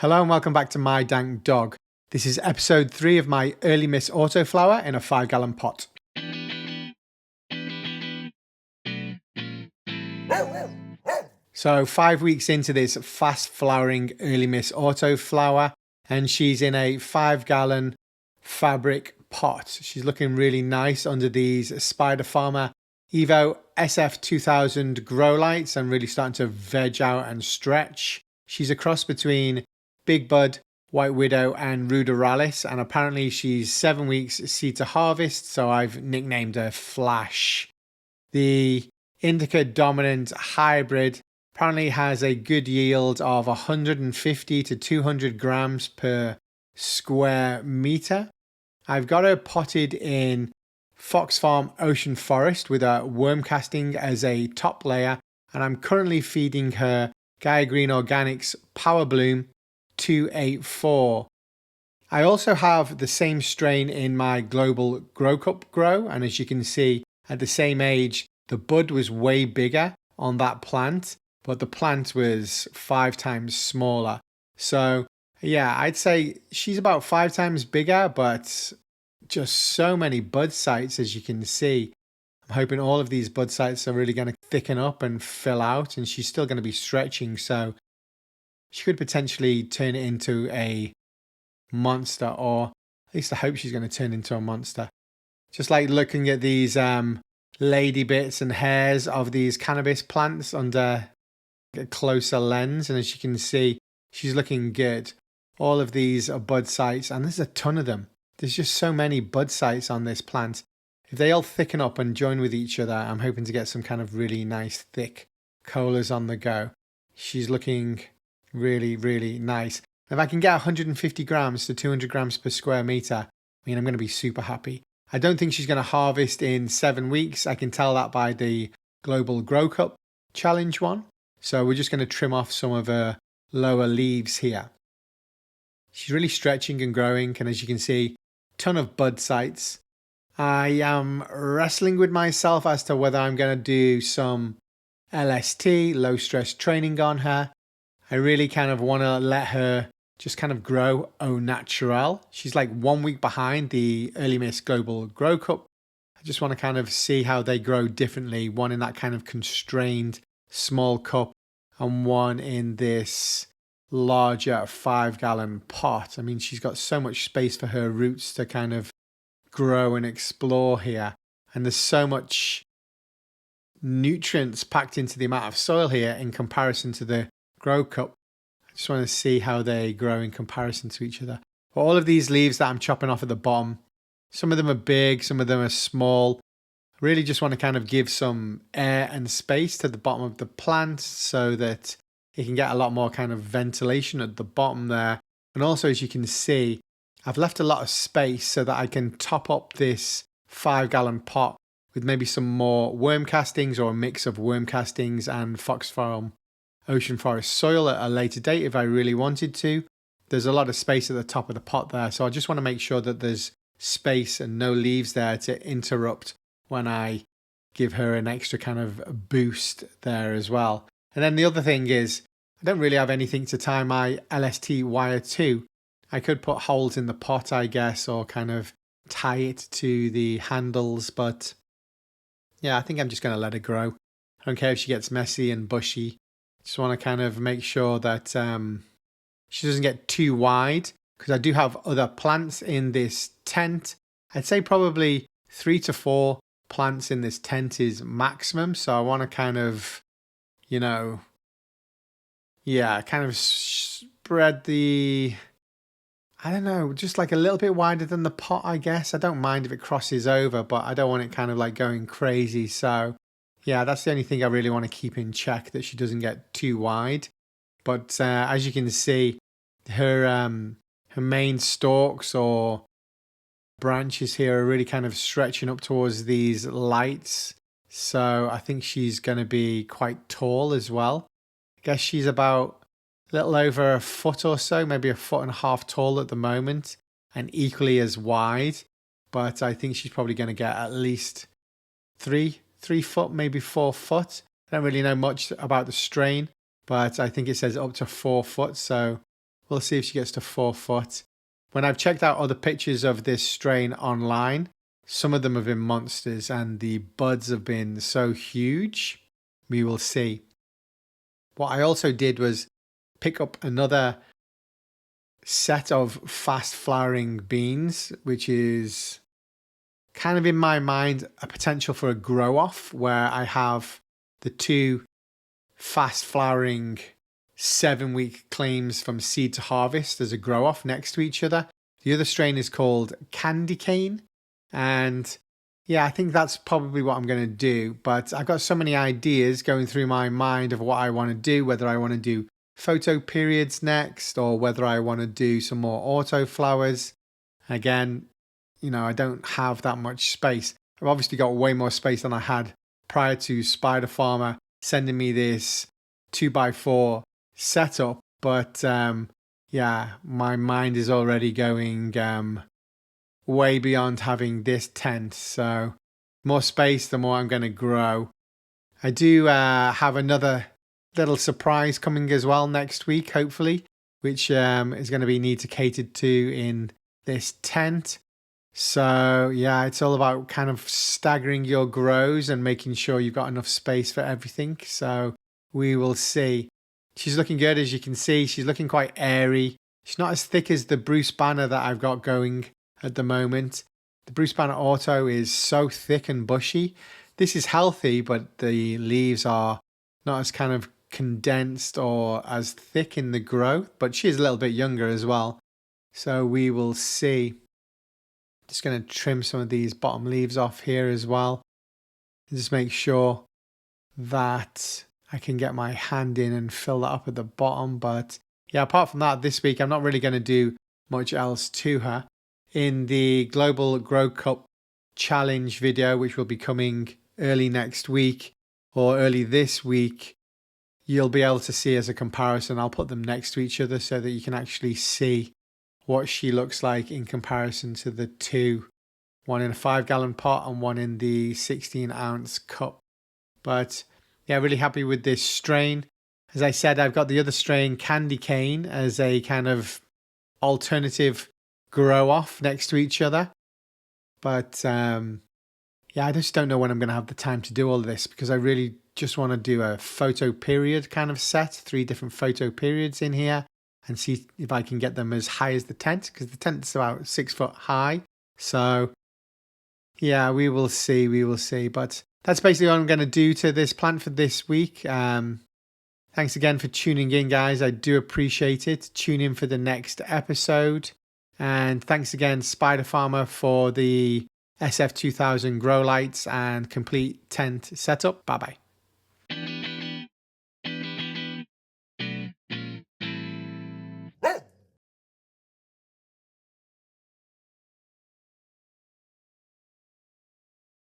Hello and welcome back to My Dank Dog. This is episode 3 of my early miss autoflower in a 5-gallon pot. So 5 weeks into this fast flowering early miss autoflower, and she's in a 5-gallon fabric pot. She's looking really nice under these Spider Farmer Evo SF2000 grow lights and really starting to veg out and stretch. She's a cross between Big Bud, White Widow and Ruderalis, and apparently she's 7 weeks seed to harvest, so I've nicknamed her Flash. The Indica Dominant hybrid apparently has a good yield of 150 to 200 grams per square meter. I've got her potted in Fox Farm Ocean Forest with a worm casting as a top layer, and I'm currently feeding her Gaia Green Organics Power Bloom 284. I also have the same strain in my global grow cup grow, and as you can see, at the same age the bud was way bigger on that plant, but the plant was 5 times smaller. So yeah, I'd say she's about 5 times bigger, but just so many bud sites, as you can see. I'm hoping all of these bud sites are really going to thicken up and fill out, and she's still going to be stretching, so she could potentially turn it into a monster, or at least I hope she's going to turn into a monster. Just like looking at these lady bits and hairs of these cannabis plants under a closer lens, and as you can see, she's looking good. All of these are bud sites, and there's a ton of them. There's just so many bud sites on this plant. If they all thicken up and join with each other, I'm hoping to get some kind of really nice thick colas on the go. She's looking really nice. If I can get 150 grams to 200 grams per square meter, I mean, I'm going to be super happy. I don't think she's going to harvest in 7 weeks. I can tell that by the Global Grow Cup Challenge one. So we're just going to trim off some of her lower leaves here. She's really stretching and growing, and as you can see, ton of bud sites. I am wrestling with myself as to whether I'm going to do some LST, low stress training on her. I really kind of want to let her just kind of grow au naturel. She's like 1 week behind the Early Miss Global Grow Cup. I just want to kind of see how they grow differently. One in that kind of constrained small cup and one in this larger 5-gallon pot. I mean, she's got so much space for her roots to kind of grow and explore here. And there's so much nutrients packed into the amount of soil here in comparison to the grow cup. I just want to see how they grow in comparison to each other. But all of these leaves that I'm chopping off at the bottom, some of them are big, some of them are small. I really just want to kind of give some air and space to the bottom of the plant so that it can get a lot more kind of ventilation at the bottom there. And also, as you can see, I've left a lot of space so that I can top up this 5-gallon pot with maybe some more worm castings or a mix of worm castings and Fox Farm Ocean Forest soil at a later date if I really wanted to. There's a lot of space at the top of the pot there, so I just want to make sure that there's space and no leaves there to interrupt when I give her an extra kind of boost there as well. And then the other thing is, I don't really have anything to tie my LST wire to. I could put holes in the pot, I guess, or kind of tie it to the handles, but yeah, I think I'm just going to let her grow. I don't care if she gets messy and bushy. Just want to kind of make sure that she doesn't get too wide, because I do have other plants in this tent. I'd say probably 3 to 4 plants in this tent is maximum. So I want to kind of, kind of spread the, I don't know, just like a little bit wider than the pot, I guess. I don't mind if it crosses over, but I don't want it kind of like going crazy. So yeah, that's the only thing I really want to keep in check, that she doesn't get too wide. But as you can see, her main stalks or branches here are really kind of stretching up towards these lights. So I think she's going to be quite tall as well. I guess she's about a little over a foot or so, maybe 1.5 feet tall at the moment, and equally as wide. But I think she's probably going to get at least 3 foot, maybe 4 foot. I don't really know much about the strain, but I think it says up to 4 foot. So We'll see if she gets to 4 foot. When I've checked out other pictures of this strain online, some of them have been monsters and the buds have been so huge. We will see. What I also did was pick up another set of fast flowering beans, which is kind of in my mind a potential for a grow off, where I have the two fast flowering 7-week claims from seed to harvest as a grow off next to each other. The other strain is called Candy Cane, and yeah, I think that's probably what I'm going to do. But I've got so many ideas going through my mind of what I want to do, whether I want to do photo periods next or whether I want to do some more autoflowers. Again, you know, I don't have that much space. I've obviously got way more space than I had prior to Spider Farmer sending me this 2x4 setup. But yeah, my mind is already going way beyond having this tent. So more space, the more I'm going to grow. I do have another little surprise coming as well next week, hopefully, which is going to be need to cater to in this tent. So yeah, it's all about kind of staggering your grows and making sure you've got enough space for everything. So we will see. She's looking good, as you can see. She's looking quite airy. She's not as thick as the Bruce Banner that I've got going at the moment. The Bruce Banner Auto is so thick and bushy. This is healthy, but the leaves are not as kind of condensed or as thick in the growth, but she is a little bit younger as well. So we will see. Just going to trim some of these bottom leaves off here as well. Just make sure that I can get my hand in and fill that up at the bottom. But yeah, apart from that, this week I'm not really going to do much else to her. In the Global Grow Cup Challenge video, which will be coming early next week or early this week, you'll be able to see as a comparison. I'll put them next to each other so that you can actually see what she looks like in comparison to the two, one in a 5-gallon pot and one in the 16-ounce cup. But yeah, really happy with this strain. As I said, I've got the other strain, Candy Cane, as a kind of alternative grow off next to each other. But yeah, I just don't know when I'm going to have the time to do all this, because I really just want to do a photo period kind of set, 3 different photo periods in here, and see if I can get them as high as the tent, because the tent's about 6 foot high. So yeah, we will see. But that's basically what I'm going to do to this plant for this week. Thanks again for tuning in, guys. I do appreciate it. Tune in for the next episode. And thanks again, Spider Farmer, for the SF2000 grow lights and complete tent setup. Bye-bye.